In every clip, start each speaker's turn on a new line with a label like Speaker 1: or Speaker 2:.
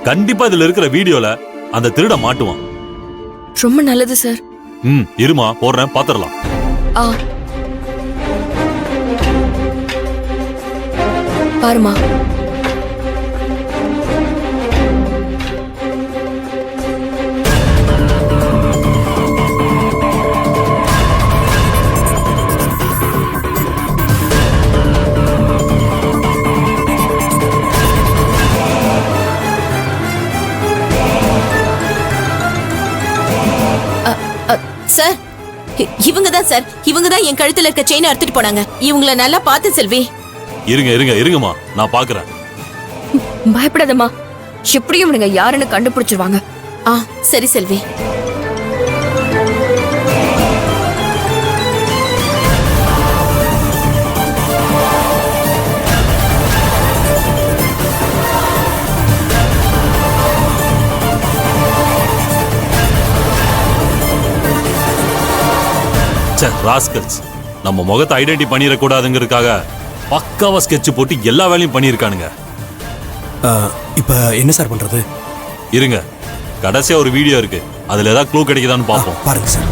Speaker 1: கண்டிப்பா இதுல இருக்கிற வீடியோல அந்த திருட மாட்டுவான்.
Speaker 2: ரொம்ப நல்லது சார்.
Speaker 1: இருமா போடுறேன், பாத்துரலாம்.
Speaker 2: ஆ பாருமா.
Speaker 3: சார், இவங்க தான் சார், இவங்க தான் என் கழுத்துல இருக்க செயினை அறுத்துட்டு போனாங்க. இவங்கள நல்லா பார்த்து செல்வி.
Speaker 1: இருங்கம்மா, நான் பாக்குறேன்.
Speaker 2: பயப்படாதம்மா, எப்படியும் இவனுங்க யாருன்னு கண்டுபிடிச்சிருவாங்க.
Speaker 3: ஆ சரி செல்வி.
Speaker 1: ராஸ்கல்ஸ் நம்ம முகத்தை ஐடென்டி பண்ணிடக்கூடாதுங்கிறதுக்காக பக்காவா ஸ்கெட்ச் போட்டு எல்லா வேலையும் பண்ணியிருக்கானுங்க.
Speaker 4: இப்ப என்ன சார் பண்றது?
Speaker 1: இருங்க, கடைசியா ஒரு வீடியோ இருக்கு, அதுல ஏதாவது க்ளூ கிடைக்குதான்னு பாப்போம்.
Speaker 4: பாருங்க சார்.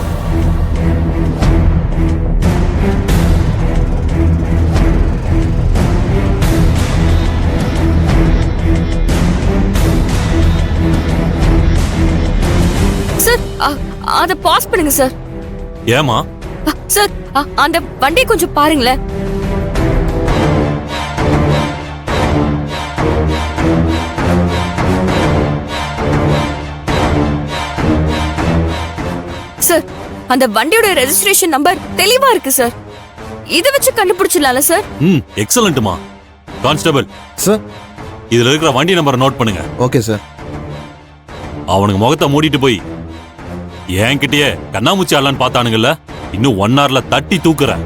Speaker 2: சார் அத பாஸ் பண்ணுங்க சார்.
Speaker 1: ஏமா?
Speaker 2: சார் அந்த வண்டியை கொஞ்சம் பாருங்களேன். சார் அந்த வண்டியோட ரெஜிஸ்ட்ரேஷன் நம்பர் தெளிவா இருக்கு சார். இத வச்சு கண்டுபிடிச்சிடலாம்ல சார்?
Speaker 1: எக்ஸலண்ட்மா. கான்ஸ்டபிள்
Speaker 5: சார்,
Speaker 1: இதுல இருக்கிற வண்டி நம்பரை நோட் பண்ணுங்க.
Speaker 5: Okay sir.
Speaker 1: அவனுக்கு முகத்தை மூடிட்டு போய் என்கிட்டயே கண்ணாமூச்சி ஆடலான்னு பார்த்தானுங்கல்ல, இன்னும் 1 hourல தட்டி தூக்குறேன்.